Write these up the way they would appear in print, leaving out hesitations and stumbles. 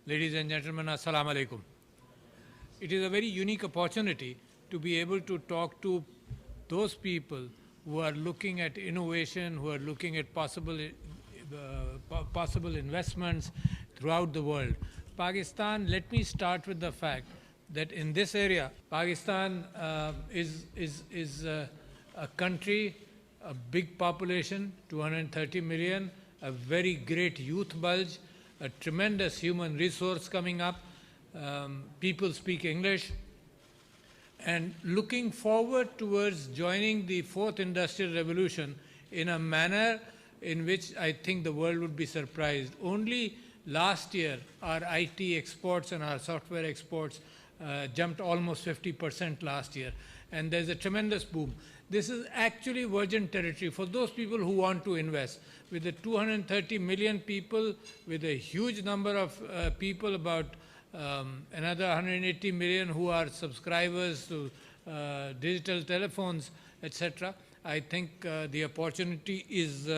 Ladies and gentlemen, Assalamu alaikum. It is a very unique opportunity to be able to talk to those people who are looking at innovation, who are looking at possible investments throughout the world. Pakistan, let me start with the fact that in this area, Pakistan is a country, a big population, 230 million, a very great youth bulge, a tremendous human resource coming up. People speak English, and looking forward towards joining the fourth industrial revolution in a manner in which I think the world would be surprised. Only last year, our IT exports and our software exports jumped almost 50% last year, and there's a tremendous boom. This is actually virgin territory for those people who want to invest. With the 230 million people, with a huge number of people, about another 180 million who are subscribers to digital telephones, etc., I think the opportunity is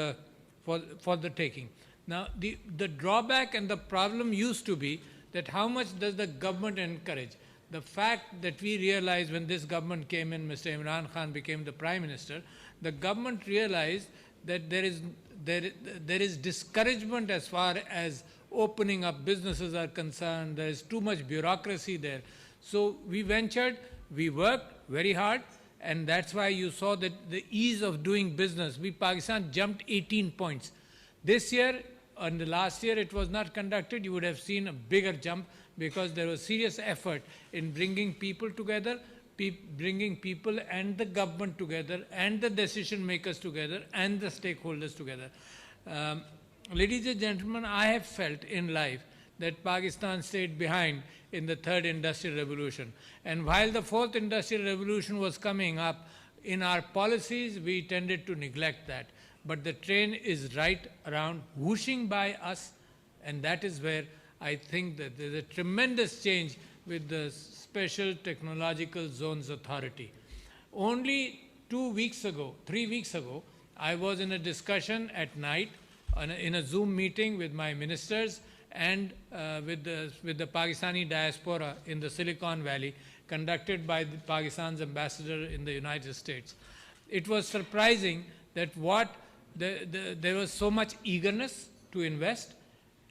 for the taking. Now, the drawback and the problem used to be that how much does the government encourage? The fact that we realized when this government came in, Mr. Imran Khan became the Prime Minister, the government realized that there is discouragement as far as opening up businesses are concerned. There is too much bureaucracy there. So we ventured, we worked very hard, and that's why you saw that the ease of doing business, Pakistan jumped 18 points. This year, and the last year it was not conducted, you would have seen a bigger jump because there was serious effort in bringing people together, bringing people and the government together, and the decision makers together, and the stakeholders together. Ladies and gentlemen, I have felt in life that Pakistan stayed behind in the third industrial revolution. And while the fourth industrial revolution was coming up, in our policies, we tended to neglect that. But the train is right around, whooshing by us, and that is where I think that there's a tremendous change with the Special Technological Zones Authority. Only 3 weeks ago, I was in a discussion at night in a Zoom meeting with my ministers and with the Pakistani diaspora in the Silicon Valley, conducted by Pakistan's ambassador in the United States. It was surprising that there was so much eagerness to invest,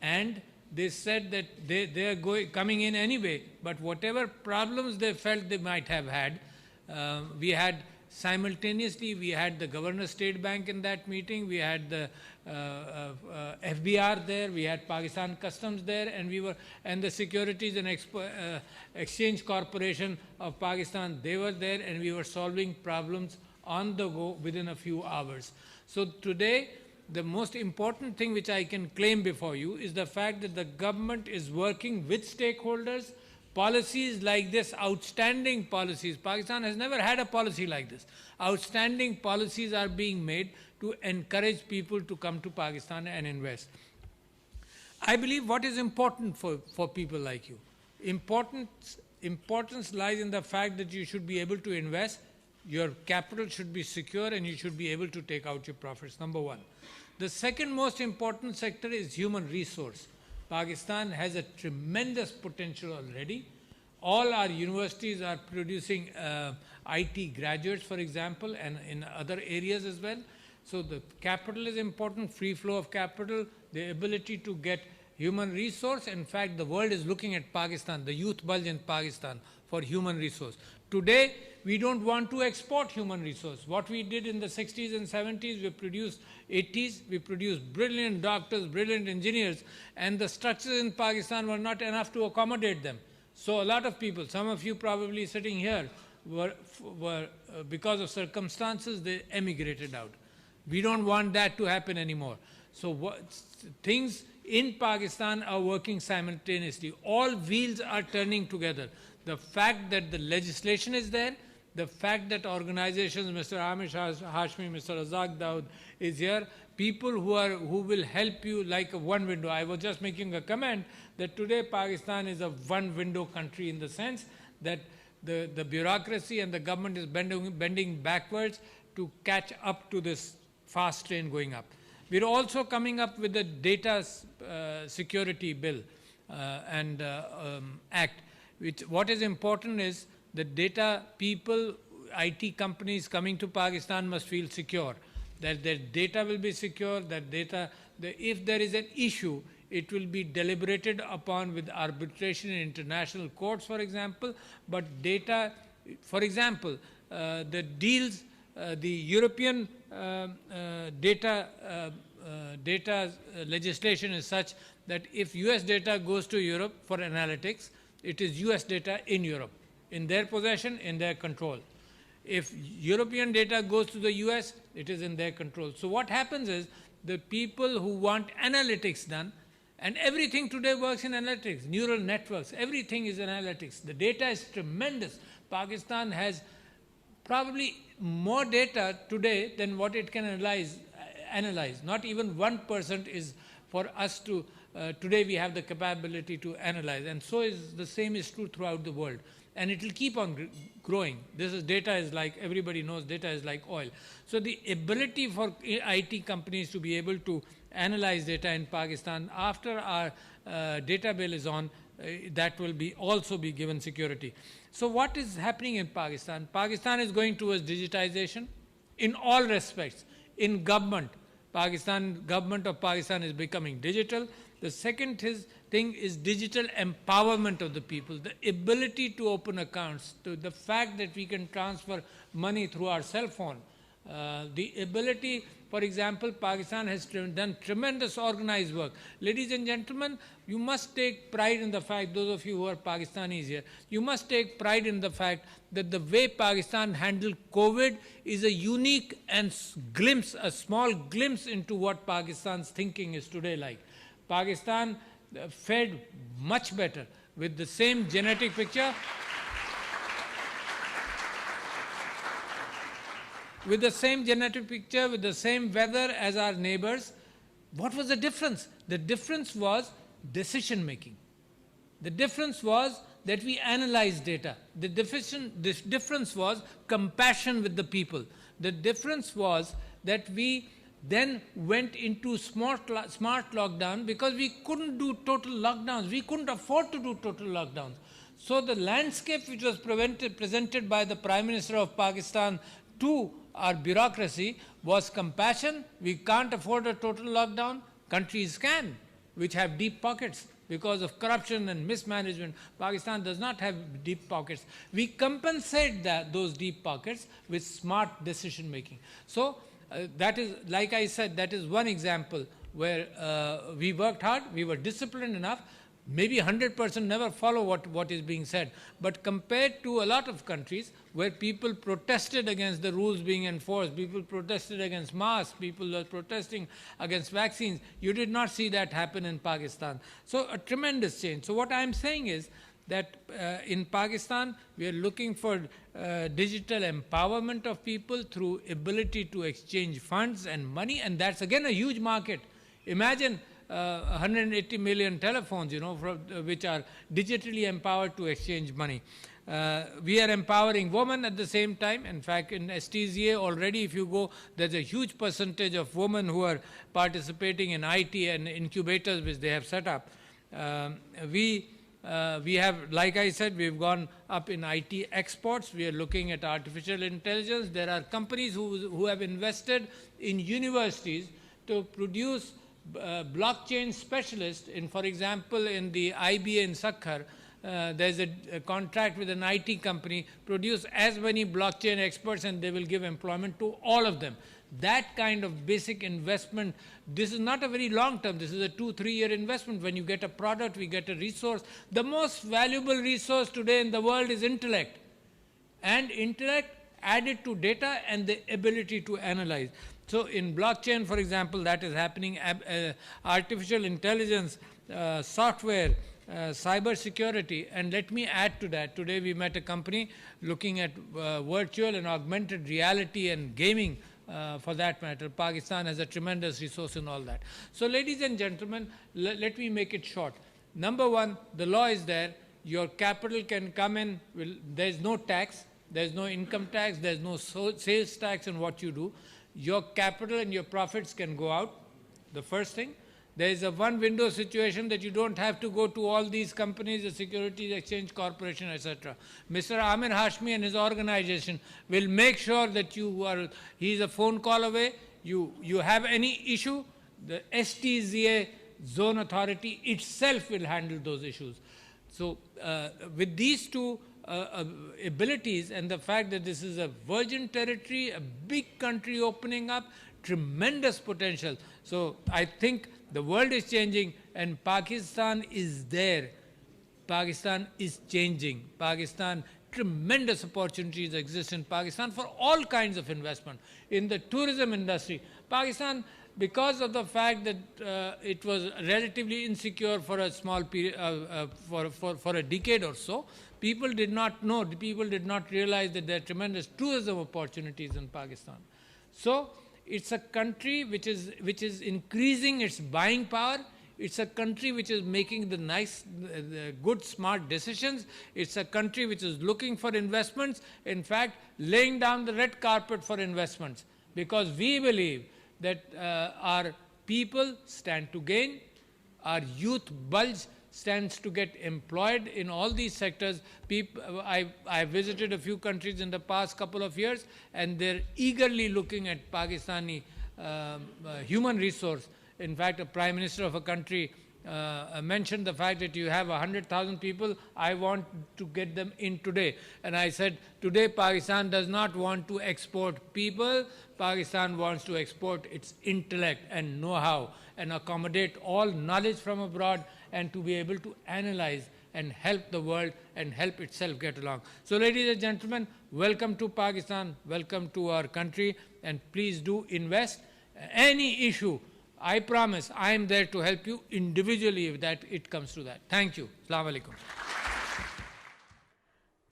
and they said that they are coming in anyway, but whatever problems they felt they might have had, we had simultaneously, we had the Governor State Bank in that meeting, we had the FBR there, we had Pakistan Customs there, and the Securities and Exchange Corporation of Pakistan, they were there, and we were solving problems on the go within a few hours. So today, the most important thing which I can claim before you is the fact that the government is working with stakeholders. Policies like this, outstanding policies, Pakistan has never had a policy like this. Outstanding policies are being made to encourage people to come to Pakistan and invest. I believe what is important for people like you, importance lies in the fact that you should be able to invest, your capital should be secure, and you should be able to take out your profits, number one. The second most important sector is human resource. Pakistan has a tremendous potential already. All our universities are producing IT graduates, for example, and in other areas as well. So the capital is important, free flow of capital, the ability to get human resource. In fact, the world is looking at Pakistan, the youth bulge in Pakistan, for human resource. Today, we don't want to export human resource. What we did in the 60s and 70s, we produced 80s, we produced brilliant doctors, brilliant engineers, and the structures in Pakistan were not enough to accommodate them. So a lot of people, some of you probably sitting here, were because of circumstances, they emigrated out. We don't want that to happen anymore. So things in Pakistan are working simultaneously. All wheels are turning together. The fact that the legislation is there, the fact that organizations, Mr. Amish Hashmi, Mr. Razak Daud is here, people who will help you like a one window. I was just making a comment that today Pakistan is a one window country in the sense that the bureaucracy and the government is bending backwards to catch up to this fast train going up. We're also coming up with a data security bill. Act. What is important is that data people, IT companies coming to Pakistan must feel secure, that their data will be secure, that if there is an issue, it will be deliberated upon with arbitration in international courts, for example. But data, for example, the deals, the European data legislation is such that if US data goes to Europe for analytics, it is US data in Europe, in their possession, in their control. If European data goes to the US, it is in their control. So what happens is the people who want analytics done, and everything today works in analytics, neural networks, everything is analytics. The data is tremendous. Pakistan has probably more data today than what it can analyze. Not even 1% is for us to, today we have the capability to analyze. And so the same is true throughout the world. And it will keep on growing. Data is like, everybody knows data is like oil. So the ability for IT companies to be able to analyze data in Pakistan after our data bill is on, that will also be given security. So what is happening in Pakistan? Pakistan is going towards digitization in all respects. In government, government of Pakistan is becoming digital. The second thing is digital empowerment of the people, the ability to open accounts, to the fact that we can transfer money through our cell phone. The ability, for example, Pakistan has done tremendous organized work. Ladies and gentlemen, you must take pride in the fact, those of you who are Pakistanis here, you must take pride in the fact that the way Pakistan handled COVID is a unique and a small glimpse into what Pakistan's thinking is today like. Pakistan fared much better with the same genetic picture. With the same genetic picture, with the same weather as our neighbors. What was the difference? The difference was decision making. The difference was that we analyzed data. The difference was compassion with the people. The difference was that we then went into smart lockdown because we couldn't do total lockdowns. We couldn't afford to do total lockdowns. So the landscape which was presented by the Prime Minister of Pakistan to our bureaucracy was compassion. We can't afford a total lockdown. Countries can, which have deep pockets because of corruption and mismanagement. Pakistan does not have deep pockets. We compensate those deep pockets with smart decision making. So that is, like I said, that is one example where we worked hard, we were disciplined enough. Maybe 100% never follow what is being said. But compared to a lot of countries where people protested against the rules being enforced, people protested against masks, people were protesting against vaccines, you did not see that happen in Pakistan. So a tremendous change. So what I'm saying is that in Pakistan, we are looking for digital empowerment of people through ability to exchange funds and money, and that's again a huge market. Imagine 180 million telephones, which are digitally empowered to exchange money. We are empowering women at the same time. In fact, in STZA already, if you go, there's a huge percentage of women who are participating in IT and incubators which they have set up. We have, like I said, we've gone up in IT exports. We are looking at artificial intelligence. There are companies who have invested in universities to produce blockchain specialists. For example, in the IBA in Sakhar, there's a contract with an IT company, produce as many blockchain experts and they will give employment to all of them. That kind of basic investment, this is not a very long term, this is a 2-3 year investment. When you get a product, we get a resource. The most valuable resource today in the world is intellect. And intellect added to data and the ability to analyze. So in blockchain, for example, that is happening. Artificial intelligence, software, cyber security. And let me add to that. Today we met a company looking at virtual and augmented reality and gaming, for that matter. Pakistan has a tremendous resource in all that. So ladies and gentlemen, let me make it short. Number one, the law is there. Your capital can come in. There's no tax. There's no income tax. There's no sales tax on what you do. Your capital and your profits can go out, the first thing. There is a one window situation that you don't have to go to all these companies, the Securities Exchange Corporation, etc. Mr. Amir Hashmi and his organization will make sure that he's a phone call away. You have any issue, the STZA Zone Authority itself will handle those issues. So with these two abilities and the fact that this is a virgin territory, a big country opening up, tremendous potential. So I think the world is changing and Pakistan is there. Pakistan is changing. Pakistan, tremendous opportunities exist in Pakistan for all kinds of investment. In the tourism industry, Pakistan, because of the fact that it was relatively insecure for a small period, for a decade or so, people did not know, people did not realize that there are tremendous tourism opportunities in Pakistan. So it's a country which is increasing its buying power. It's a country which is making the good, smart decisions. It's a country which is looking for investments, in fact, laying down the red carpet for investments, because we believe that our people stand to gain, our youth bulge stands to get employed in all these sectors. I visited a few countries in the past couple of years, and they're eagerly looking at Pakistani human resource. In fact, a prime minister of a country mentioned the fact that you have 100,000 people, I want to get them in today. And I said, today Pakistan does not want to export people, Pakistan wants to export its intellect and know-how and accommodate all knowledge from abroad and to be able to analyze and help the world and help itself get along. So ladies and gentlemen, welcome to Pakistan, welcome to our country, and please do invest. Any issue, I promise I am there to help you individually if that it comes to that. Thank you. Assalamu alaikum.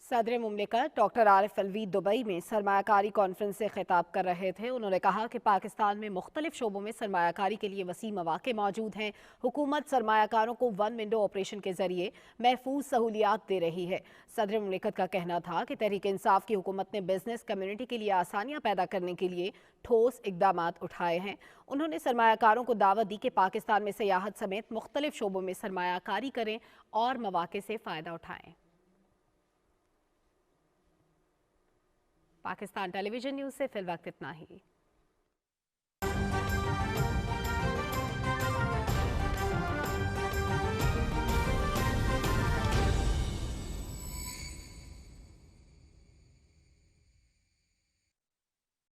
सदर मुमलिकत doctor Arif Alvi Dubai में सरमायाकारी conference से खिताब कर रहे थे। उन्होंने कहा कि पाकिस्तान में मुख्तलिफ शोबों में सरमायाकारी के लिए वसी मौक़े मौजूद हैं। हुकूमत सरमायाकारों को वन विंडो ऑपरेशन के जरिए महफूज सहूलियात दे रही है। सदर मुमलिकत का कहना था कि तहरीक इंसाफ की हुकूमत ने बिजनेस कम्युनिटी के लिए आसानियाँ पैदा करने के लिए ठोस इकदाम उठाए हैं। उन्होंने सरमायाकारों को दावत दी कि पाकिस्तान में सियाहत समेत मुख्तलिफ शोबों में सरमायाकारी करें और मौक़े से फ़ायदा उठाएँ। पाकिस्तान टेलीविजन न्यूज़ से फिलवक्त इतना ही।